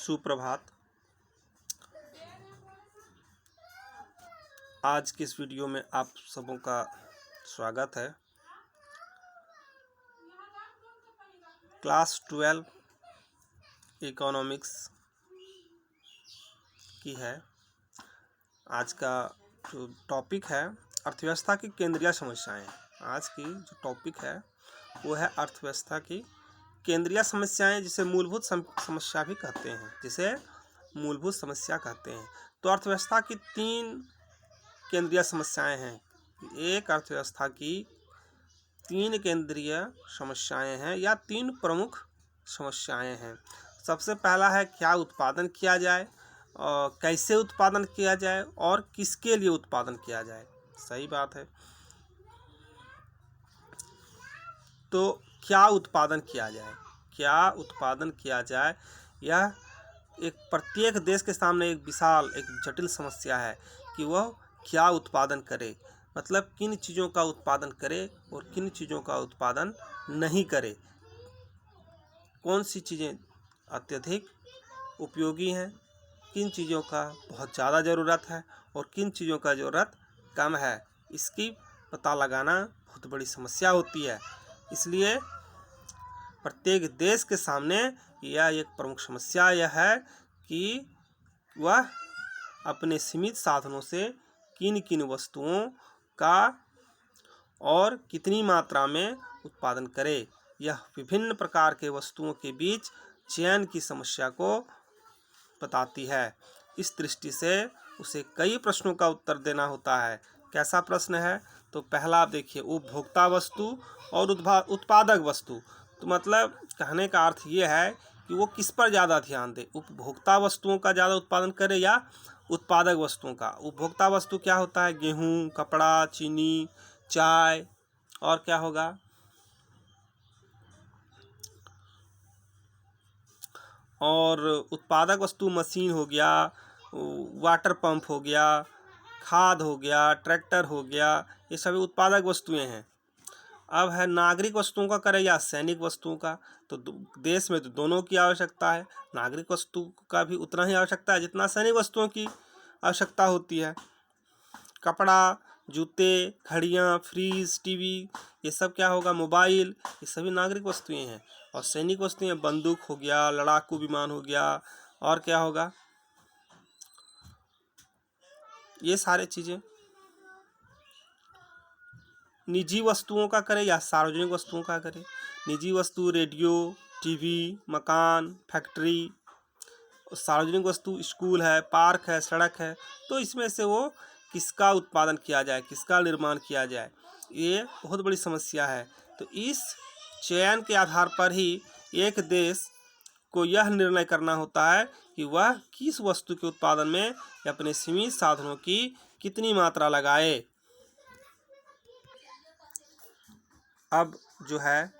सुप्रभात। आज की इस वीडियो में आप सबों का स्वागत है। क्लास 12 इकोनॉमिक्स की है। आज का जो टॉपिक है अर्थव्यवस्था की केंद्रीय समस्याएं। आज की जो टॉपिक है वो है अर्थव्यवस्था की केंद्रीय समस्याएं, जिसे मूलभूत समस्या भी कहते हैं। तो अर्थव्यवस्था की 3 केंद्रीय समस्याएं हैं। एक अर्थव्यवस्था की 3 केंद्रीय समस्याएं हैं या 3 प्रमुख समस्याएं हैं। सबसे पहला है क्या उत्पादन किया जाए, और कैसे उत्पादन किया जाए और किसके लिए उत्पादन किया जाए। सही बात है। तो क्या उत्पादन किया जाए, यह एक प्रत्येक देश के सामने एक विशाल एक जटिल समस्या है कि वह क्या उत्पादन करे, मतलब किन चीज़ों का उत्पादन करे और किन चीज़ों का उत्पादन नहीं करे। कौन सी चीज़ें अत्यधिक उपयोगी हैं, किन चीज़ों का बहुत ज़्यादा ज़रूरत है और किन चीज़ों का ज़रूरत कम है, इसकी पता लगाना बहुत बड़ी समस्या होती है। इसलिए प्रत्येक देश के सामने यह एक प्रमुख समस्या यह है कि वह अपने सीमित साधनों से किन किन वस्तुओं का और कितनी मात्रा में उत्पादन करे। यह विभिन्न प्रकार के वस्तुओं के बीच चयन की समस्या को बताती है। इस दृष्टि से उसे कई प्रश्नों का उत्तर देना होता है। कैसा प्रश्न है? तो पहला आप देखिए, उपभोक्ता वस्तु और उत्पादक वस्तु। तो मतलब कहने का अर्थ ये है कि वो किस पर ज़्यादा ध्यान दे, उपभोक्ता वस्तुओं का ज़्यादा उत्पादन करे या उत्पादक वस्तुओं का। उपभोक्ता वस्तु क्या होता है? गेहूँ, कपड़ा, चीनी, चाय, और क्या होगा? और उत्पादक वस्तु मशीन हो गया, वाटर पंप हो गया, खाद हो गया, ट्रैक्टर हो गया, ये सभी उत्पादक वस्तुएं हैं। अब है नागरिक वस्तुओं का करें या सैनिक वस्तुओं का। तो देश में तो दोनों की आवश्यकता है। नागरिक वस्तु का भी उतना ही आवश्यकता है जितना सैनिक वस्तुओं की आवश्यकता होती है। कपड़ा, जूते, घड़ियाँ, फ्रीज, टीवी, ये सब क्या होगा? मोबाइल, ये सभी नागरिक वस्तुएं हैं। और सैनिक वस्तुएं बंदूक हो गया, लड़ाकू विमान हो गया, और क्या होगा? ये सारे चीज़ें। निजी वस्तुओं का करें या सार्वजनिक वस्तुओं का करें। निजी वस्तु रेडियो, टीवी, मकान, फैक्ट्री। सार्वजनिक वस्तु स्कूल है, पार्क है, सड़क है। तो इसमें से वो किसका उत्पादन किया जाए, किसका निर्माण किया जाए, ये बहुत बड़ी समस्या है। तो इस चयन के आधार पर ही एक देश को यह निर्णय करना होता है कि वह किस वस्तु के उत्पादन में अपने सीमित साधनों की कितनी मात्रा लगाए। अब जो है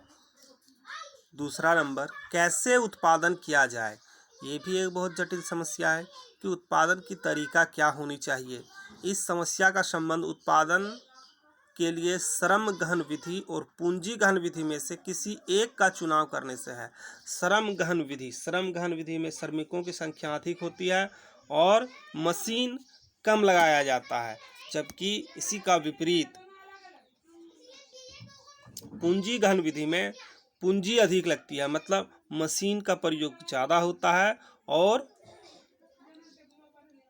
दूसरा नंबर, कैसे उत्पादन किया जाए। ये भी एक बहुत जटिल समस्या है कि उत्पादन की तरीका क्या होनी चाहिए। इस समस्या का संबंध उत्पादन के लिए श्रम गहन विधि और पूंजी गहन विधि में से किसी एक का चुनाव करने से है। श्रम गहन विधि में श्रमिकों की संख्या अधिक होती है और मशीन कम लगाया जाता है, जबकि इसी का विपरीत पूंजी गहन विधि में पूंजी अधिक लगती है, मतलब मशीन का प्रयोग ज़्यादा होता है और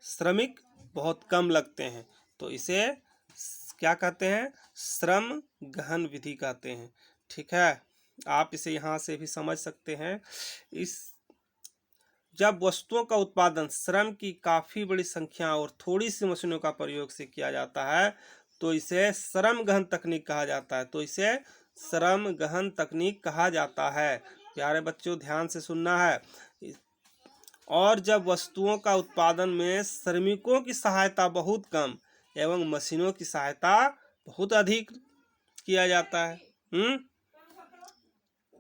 श्रमिक बहुत कम लगते हैं। तो इसे क्या कहते हैं? श्रम गहन विधि कहते हैं। ठीक है, आप इसे यहाँ से भी समझ सकते हैं। जब वस्तुओं का उत्पादन श्रम की काफ़ी बड़ी संख्या और थोड़ी सी मशीनों का प्रयोग से किया जाता है तो इसे श्रम गहन तकनीक कहा जाता है। प्यारे बच्चों, ध्यान से सुनना है। और जब वस्तुओं का उत्पादन में श्रमिकों की सहायता बहुत कम एवं मशीनों की सहायता बहुत अधिक किया जाता है,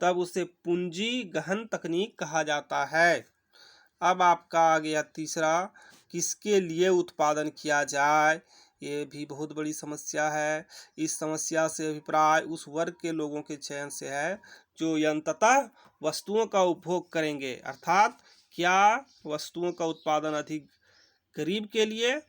तब उसे पूंजी गहन तकनीक कहा जाता है। अब आपका आ गया तीसरा, किसके लिए उत्पादन किया जाए। ये भी बहुत बड़ी समस्या है। इस समस्या से अभिप्राय उस वर्ग के लोगों के चयन से है जो अंततः वस्तुओं का उपभोग करेंगे, अर्थात क्या वस्तुओं का उत्पादन अधिक गरीब के लिए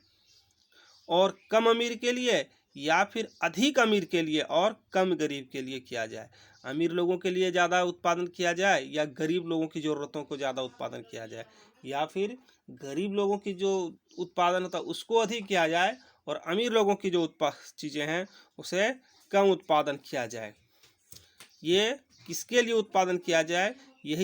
और कम अमीर के लिए, या फिर अधिक अमीर के लिए और कम गरीब के लिए किया जाए? अमीर लोगों के लिए ज़्यादा उत्पादन किया जाए, या गरीब लोगों की ज़रूरतों को ज़्यादा उत्पादन किया जाए, या फिर गरीब लोगों की जो उत्पादन होता है उसको अधिक किया जाए और अमीर लोगों की जो चीज़ें हैं उसे कम उत्पादन किया जाए? ये किसके लिए उत्पादन किया जाए, यह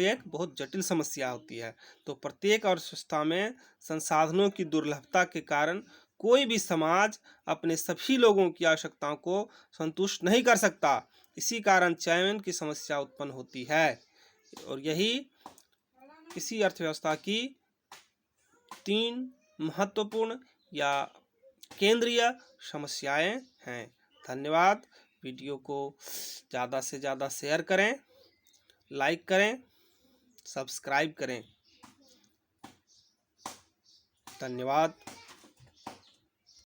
एक बहुत जटिल समस्या होती है। तो प्रत्येक अर्थव्यवस्था में संसाधनों की दुर्लभता के कारण कोई भी समाज अपने सभी लोगों की आवश्यकताओं को संतुष्ट नहीं कर सकता। इसी कारण चयन की समस्या उत्पन्न होती है और यही किसी अर्थव्यवस्था की 3 महत्वपूर्ण या केंद्रीय समस्याएं हैं। धन्यवाद। वीडियो को ज़्यादा से ज़्यादा शेयर करें, लाइक करें, सब्सक्राइब करें। धन्यवाद।